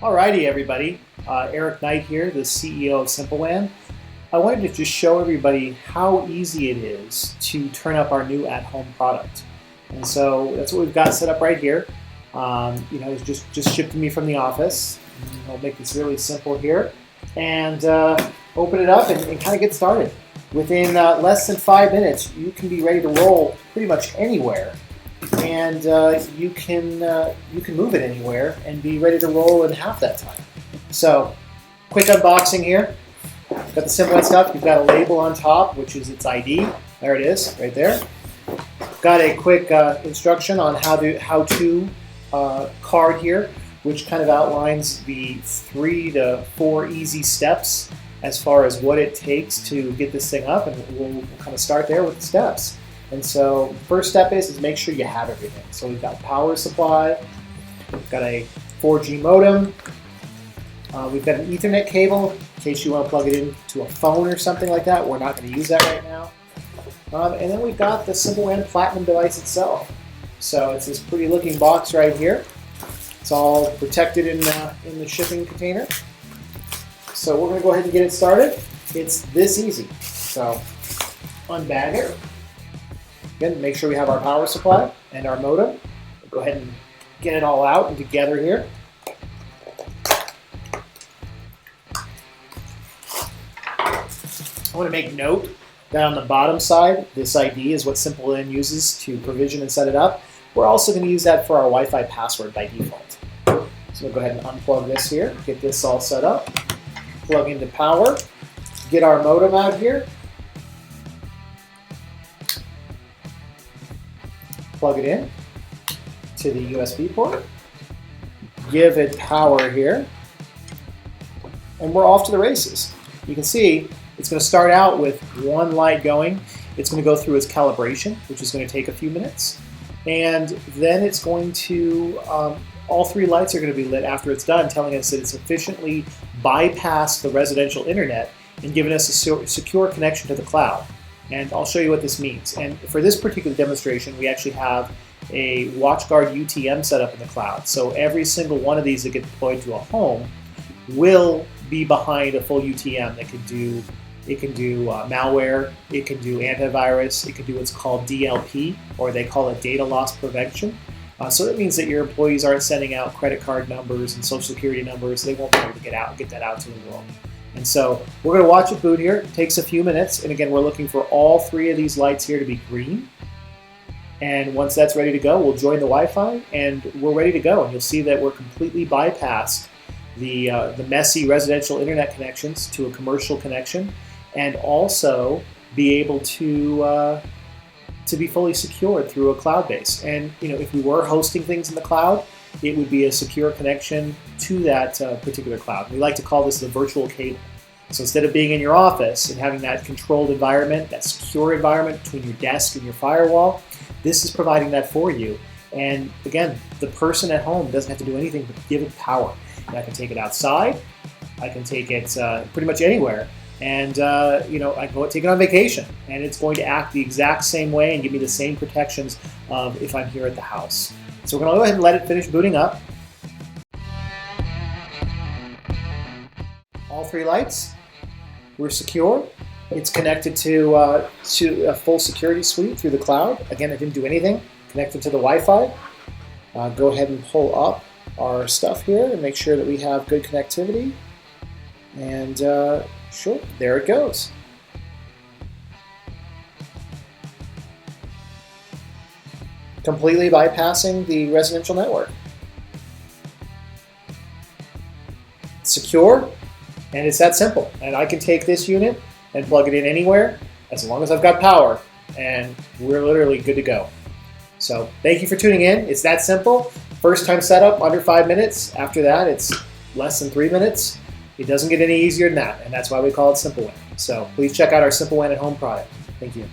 Alrighty, everybody. Eric Knight here, the CEO of SimpleWAN. I wanted to just show everybody how easy it is to turn up our new at-home product. And so that's what we've got set up right here. It's just shipped to me from the office. I'll make this really simple here and open it up and kind of get started. Within less than 5 minutes, you can be ready to roll pretty much anywhere. And you can move it anywhere and be ready to roll in half that time. So, quick unboxing here. Got the SimpleWAN stuff. You've got a label on top, which is its ID. There it is, right there. Got a quick instruction on how to card here, which kind of outlines the 3 to 4 easy steps as far as what it takes to get this thing up, and we'll kind of start there with the steps. And so the first step is make sure you have everything. So we've got power supply, we've got a 4G modem, we've got an Ethernet cable in case you want to plug it into a phone or something like that. We're not going to use that right now. And then we've got the SimpleWAN Platinum device itself. So it's this pretty looking box right here. It's all protected in the shipping container. So we're going to go ahead and get it started. It's this easy. So unbag it. Again, make sure we have our power supply and our modem. We'll go ahead and get it all out and together here. I want to make note that on the bottom side, this ID is what SimpleWAN uses to provision and set it up. We're also going to use that for our Wi-Fi password by default. So we'll go ahead and unplug this here, get this all set up, plug into power, get our modem out here, plug it in to the USB port, give it power here, and we're off to the races. You can see it's going to start out with one light going. It's going to go through its calibration, which is going to take a few minutes, and then it's going to, all 3 lights are going to be lit after it's done, telling us that it's efficiently bypassed the residential internet and given us a secure connection to the cloud. And I'll show you what this means. And for this particular demonstration, we actually have a WatchGuard UTM set up in the cloud. So every single one of these that get deployed to a home will be behind a full UTM that can do malware, it can do antivirus, it can do what's called DLP, or they call it data loss prevention. So that means that your employees aren't sending out credit card numbers and social security numbers. They won't be able to get that out to the world. And so we're going to watch it boot here. It takes a few minutes. And again, we're looking for all 3 of these lights here to be green. And once that's ready to go, we'll join the Wi-Fi and we're ready to go. And you'll see that we're completely bypassed the messy residential internet connections to a commercial connection, and also be able to be fully secured through a cloud base. And if we were hosting things in the cloud, it would be a secure connection to that particular cloud. We like to call this the virtual cable. So instead of being in your office and having that controlled environment, that secure environment between your desk and your firewall, this is providing that for you. And again, the person at home doesn't have to do anything but give it power. And I can take it outside, I can take it pretty much anywhere, and I can go take it on vacation, and it's going to act the exact same way and give me the same protections of if I'm here at the house. So we're going to go ahead and let it finish booting up. All 3 lights were secure. It's connected to a full security suite through the cloud. Again, I didn't do anything. Connected to the Wi-Fi. Go ahead and pull up our stuff here and make sure that we have good connectivity. And sure, there it goes. Completely bypassing the residential network. It's secure, and it's that simple. And I can take this unit and plug it in anywhere as long as I've got power, and we're literally good to go. So thank you for tuning in. It's that simple. First time setup, under 5 minutes. After that, it's less than 3 minutes. It doesn't get any easier than that, and that's why we call it SimpleWAN. So please check out our SimpleWAN at Home product. Thank you.